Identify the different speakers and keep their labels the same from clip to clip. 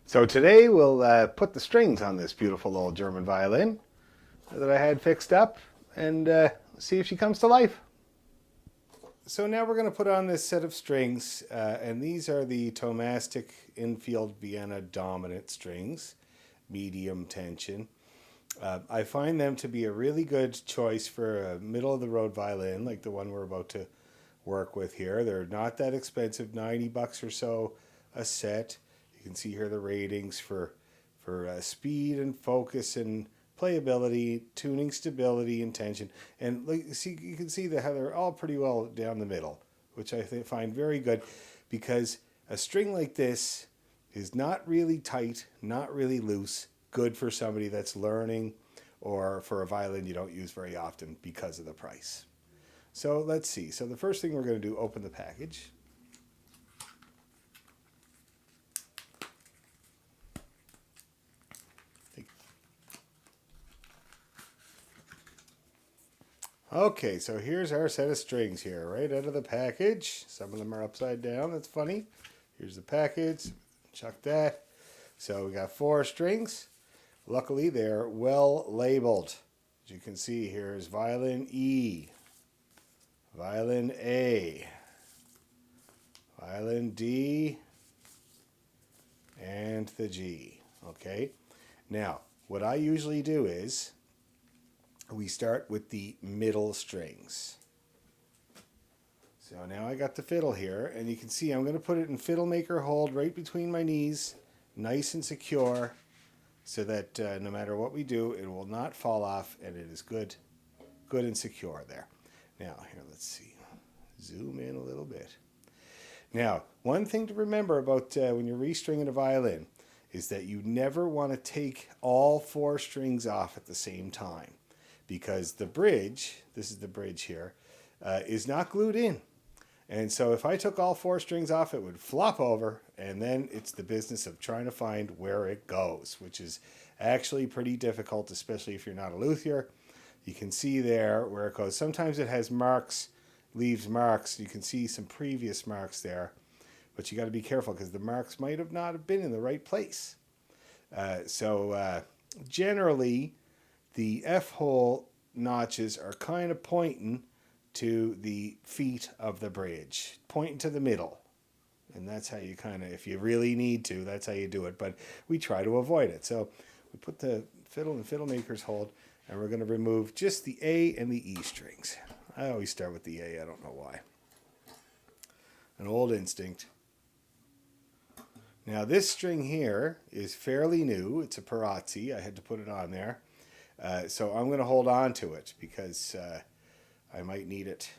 Speaker 1: So today we'll put the strings on this beautiful old German violin that I had fixed up and see if she comes to life. So now we're going to put on this set of strings, and these are the Tomastic Infield Vienna dominant strings, medium tension. I find them to be a really good choice for a middle of the road violin like the one we're about to work with here. They're not that expensive, $90 or so a set. You can see here the ratings for speed and focus and playability, tuning stability and tension. And you can see how they're all pretty well down the middle, which I find very good because a string like this is not really tight, not really loose, good for somebody that's learning or for a violin you don't use very often because of the price. So let's see. So the first thing we're going to do, open the package. Okay, so here's our set of strings here, right out of the package. Some of them are upside down, that's funny. Here's the package, chuck that. So we got 4 strings. Luckily, they're well labeled. As you can see, here's violin E, violin A, violin D, and the G. Okay, now what I usually do is we start with the middle strings. So now I got the fiddle here, and you can see I'm going to put it in fiddle maker hold right between my knees, nice and secure, so that no matter what we do, it will not fall off, and it is good and secure there. Now, here, let's see. Zoom in a little bit. Now, one thing to remember about when you're restringing a violin is that you never want to take all 4 strings off at the same time, because the bridge, this is the bridge here, is not glued in. And so if I took all 4 strings off, it would flop over, and then it's the business of trying to find where it goes, which is actually pretty difficult, especially if you're not a luthier. You can see there where it goes. Sometimes it has marks, leaves marks. You can see some previous marks there, but you got to be careful because the marks might have not have been in the right place. Generally, the F-hole notches are kind of pointing to the feet of the bridge, pointing to the middle. And that's how you kind of, if you really need to, that's how you do it. But we try to avoid it. So we put the fiddle in the fiddle maker's hold, and we're going to remove just the A and the E strings. I always start with the A, I don't know why. An old instinct. Now this string here is fairly new. It's a Perazzi. I had to put it on there. So I'm going to hold on to it because I might need it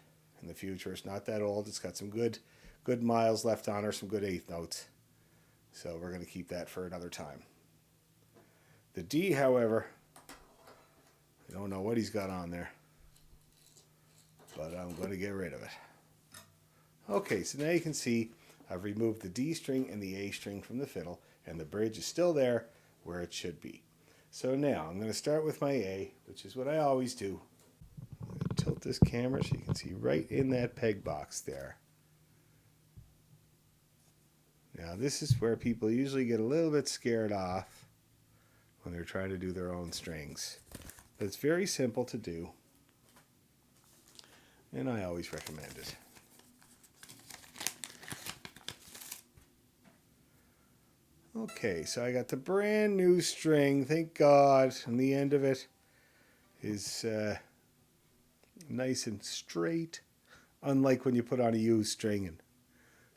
Speaker 1: in the future. It's not that old. It's got some good miles left on her, some good 8th notes. So we're going to keep that for another time. The D, however, I don't know what he's got on there, but I'm going to get rid of it. Okay, so now you can see I've removed the D string and the A string from the fiddle, and the bridge is still there where it should be. So now I'm going to start with my A, which is what I always do. I'm going to tilt this camera so you can see right in that peg box there. Now this is where people usually get a little bit scared off when they're trying to do their own strings. But it's very simple to do, and I always recommend it. Okay, so I got the brand new string, thank God, and the end of it is nice and straight, unlike when you put on a used string, and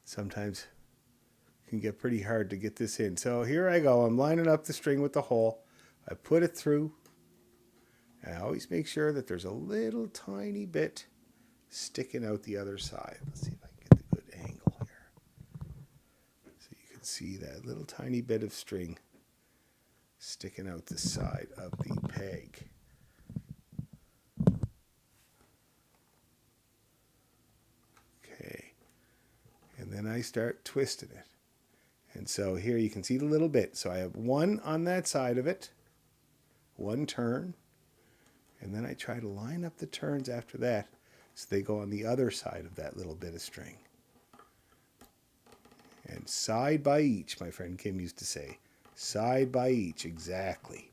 Speaker 1: sometimes it can get pretty hard to get this in. So here I go, I'm lining up the string with the hole, I put it through, and I always make sure that there's a little tiny bit sticking out the other side. Let's see if I can get the good angle here. See that little tiny bit of string sticking out the side of the peg. Okay, and then I start twisting it. And so here you can see the little bit. So I have one on that side of it, one turn, and then I try to line up the turns after that so they go on the other side of that little bit of string. And side by each, my friend Kim used to say. Side by each, exactly.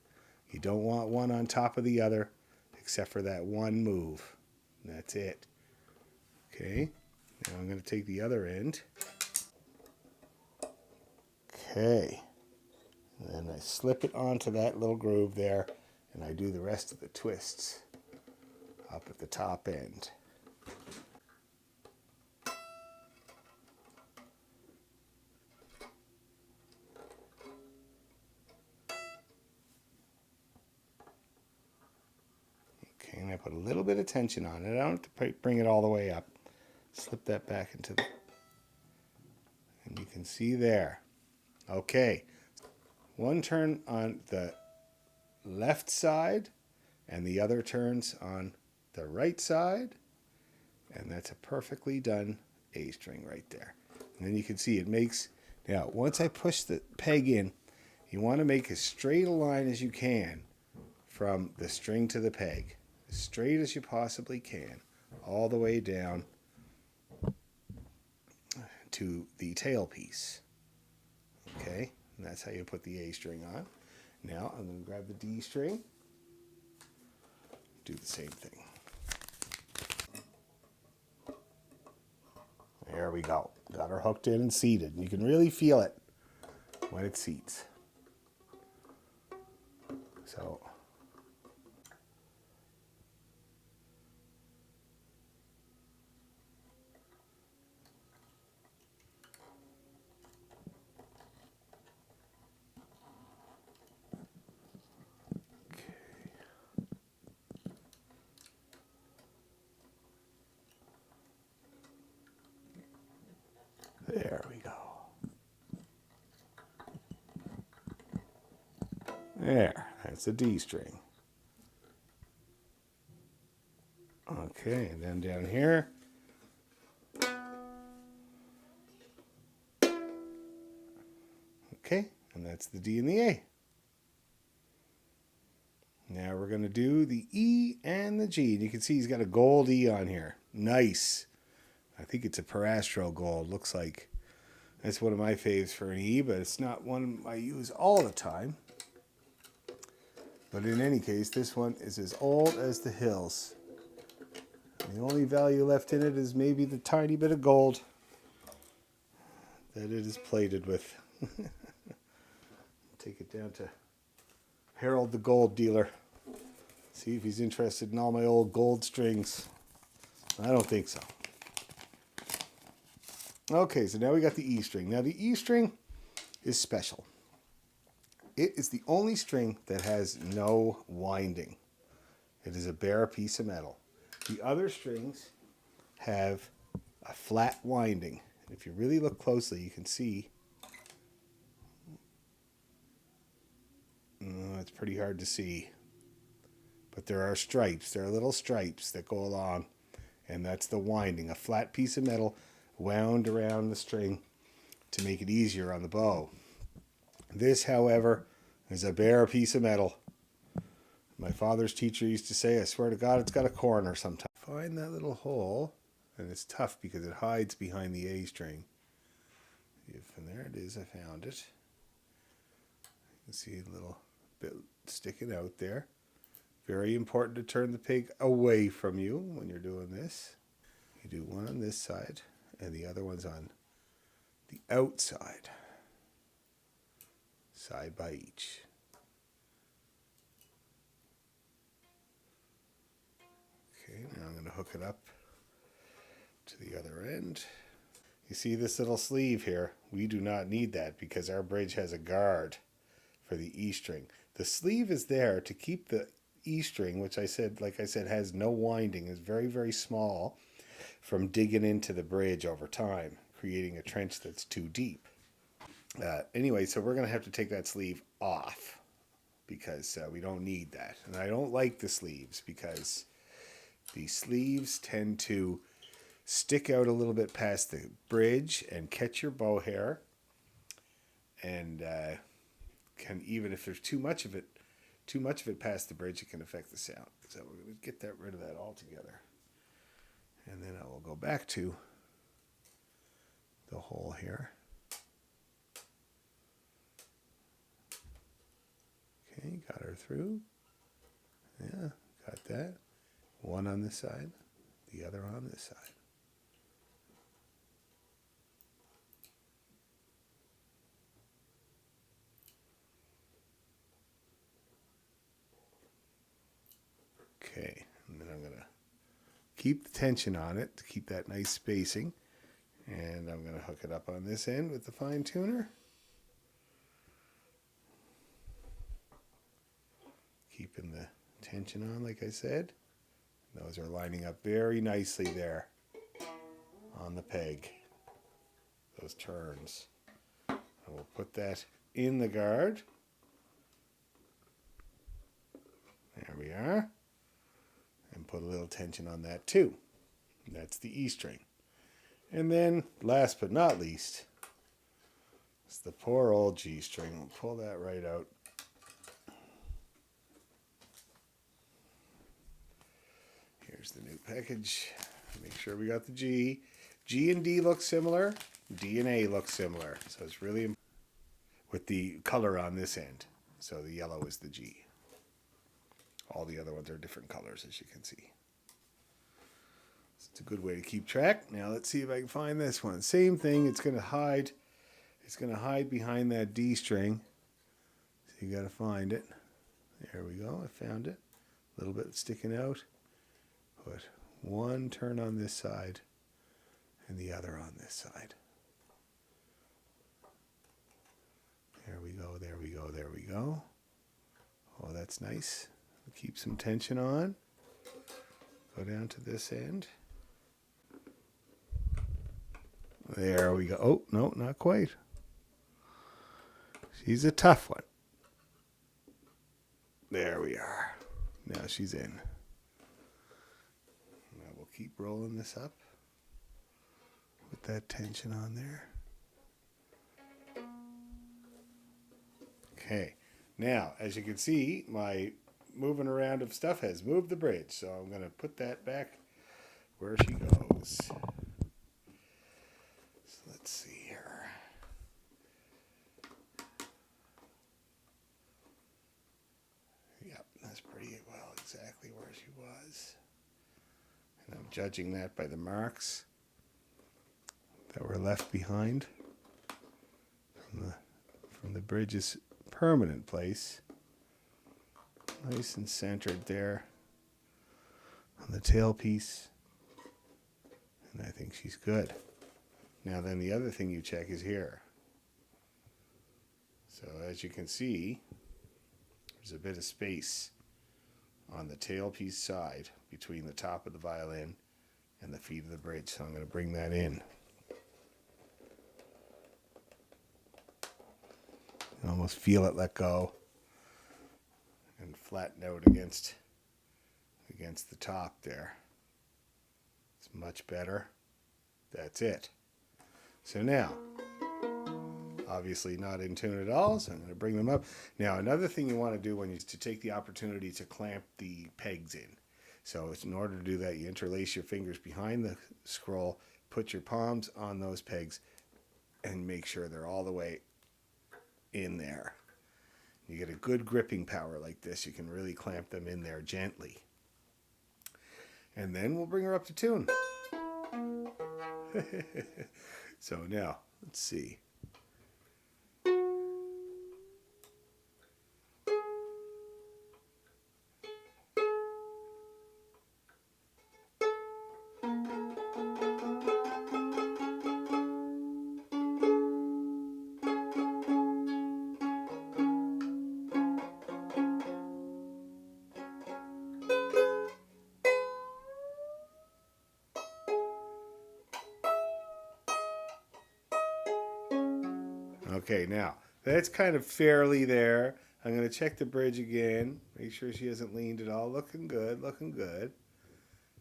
Speaker 1: You don't want one on top of the other, except for that one move. And that's it. Okay, now I'm going to take the other end. Okay, and then I slip it onto that little groove there, and I do the rest of the twists up at the top end. Okay, and I put a little bit of tension on it. I don't have to bring it all the way up. Slip that back into the... And you can see there. Okay, one turn on the left side, and the other turns on the right side, and that's a perfectly done A string right there. And then you can see it makes... Now, once I push the peg in, you want to make as straight a line as you can from the string to the peg. As straight as you possibly can, all the way down to the tail piece. Okay, and that's how you put the A string on. Now I'm going to grab the D string, do the same thing. There we go. Got her hooked in and seated. And you can really feel it when it seats. So there we go. There, that's a D string. Okay, and then down here, okay, and that's the D and the A. Now we're going to do the E and the G. And you can see he's got a gold E on here. Nice. I think it's a Parastro gold. Looks like that's one of my faves for an E, but it's not one I use all the time. But in any case, this one is as old as the hills. The only value left in it is maybe the tiny bit of gold that it is plated with. Take it down to Harold the gold dealer. See if he's interested in all my old gold strings. I don't think so. Okay, so now we got the E string. Now the E string is special. It is the only string that has no winding. It is a bare piece of metal. The other strings have a flat winding. If you really look closely, you can see it's pretty hard to see. But there are stripes. There are little stripes that go along. And that's the winding. A flat piece of metal wound around the string to make it easier on the bow. This, however, is a bare piece of metal. My father's teacher used to say, I swear to God, it's got a corner sometimes. Find that little hole. And it's tough because it hides behind the A string. And there it is. I found it. You can see a little bit sticking out there. Very important to turn the pig away from you when you're doing this. You do one on this side and the other one's on the outside. Side by each. Okay, now I'm going to hook it up to the other end. You see this little sleeve here? We do not need that because our bridge has a guard for the E string. The sleeve is there to keep the E string, which like I said, has no winding, is very, very small, from digging into the bridge over time, creating a trench that's too deep. Anyway, so we're going to have to take that sleeve off because we don't need that. And I don't like the sleeves because the sleeves tend to stick out a little bit past the bridge and catch your bow hair. And can, even if there's too much of it past the bridge, it can affect the sound. So we're going to get rid of that altogether. And then I will go back to the hole here. Got her through. Yeah, got that. One on this side, the other on this side. Okay, and then I'm going to keep the tension on it to keep that nice spacing. And I'm going to hook it up on this end with the fine tuner. Keeping the tension on, like I said. Those are lining up very nicely there on the peg. Those turns. And we'll put that in the guard. There we are. And put a little tension on that too. That's the E string. And then, last but not least, it's the poor old G string. We'll pull that right out. Here's the new package. Make sure we got the G. G and D look similar. D and A look similar. So it's really important with the color on this end. So the yellow is the G. All the other ones are different colors, as you can see. So it's a good way to keep track. Now let's see if I can find this one. Same thing. It's going to hide. It's going to hide behind that D string. So you got to find it. There we go. I found it. A little bit sticking out. Put one turn on this side and the other on this side. There we go. There we go. There we go. Oh, that's nice. Keep some tension on. Go down to this end. There we go. Oh, no, not quite. She's a tough one. There we are. Now she's in. Now we'll keep rolling this up with that tension on there. Okay. Now, as you can see, my moving around of stuff has moved the bridge. So I'm going to put that back where she goes. So let's see here. Yep, that's pretty well exactly where she was. And I'm judging that by the marks that were left behind from the bridge's permanent place. Nice and centered there on the tailpiece. And I think she's good. Now then the other thing you check is here. So as you can see, there's a bit of space on the tailpiece side between the top of the violin and the feet of the bridge. So I'm going to bring that in. You almost feel it let go. And flatten out against the top there. It's much better. That's it. So now, obviously not in tune at all, so I'm going to bring them up. Now, another thing you want to do when is to take the opportunity to clamp the pegs in. So in order to do that, you interlace your fingers behind the scroll, put your palms on those pegs, and make sure they're all the way in there. You get a good gripping power like this. You can really clamp them in there gently. And then we'll bring her up to tune. So now, let's see. Okay, now, that's kind of fairly there. I'm going to check the bridge again. Make sure she hasn't leaned at all. Looking good, looking good.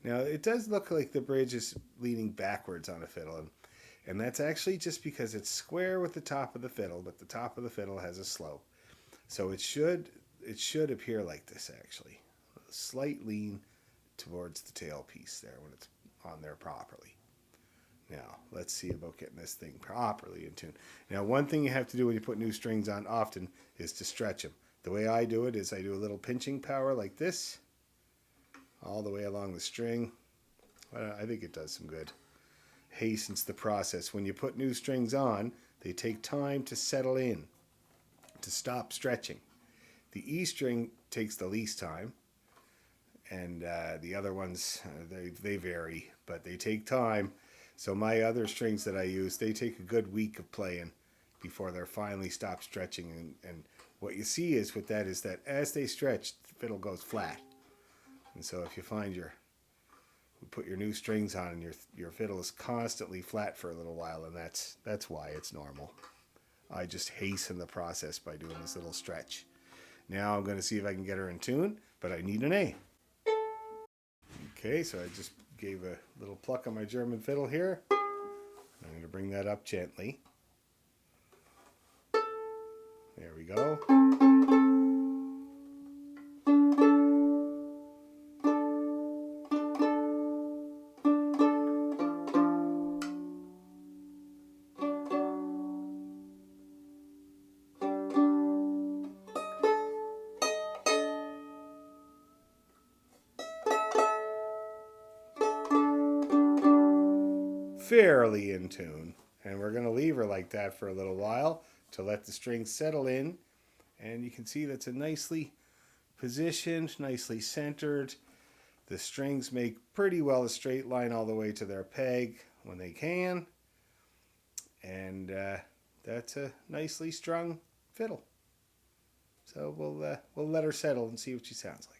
Speaker 1: Now, it does look like the bridge is leaning backwards on a fiddle. And that's actually just because it's square with the top of the fiddle, but the top of the fiddle has a slope. So it should appear like this, actually. A slight lean towards the tailpiece there when it's on there properly. Now, let's see about getting this thing properly in tune. Now, one thing you have to do when you put new strings on often is to stretch them. The way I do it is I do a little pinching power like this, all the way along the string. I think it does some good. Hastens the process. When you put new strings on, they take time to settle in, to stop stretching. The E string takes the least time, and the other ones, they vary, but they take time. So my other strings that I use, they take a good week of playing before they're finally stop stretching. And what you see is with that is that as they stretch, the fiddle goes flat. And so if you find put your new strings on and your fiddle is constantly flat for a little while, and that's why it's normal. I just hasten the process by doing this little stretch. Now I'm going to see if I can get her in tune, but I need an A. Okay, so I just gave a little pluck on my German fiddle here. I'm going to bring that up gently. There we go. Fairly in tune, and we're going to leave her like that for a little while to let the strings settle in. And you can see that's a nicely positioned, nicely centered. The strings make pretty well a straight line all the way to their peg when they can, and that's a nicely strung fiddle. So we'll let her settle and see what she sounds like.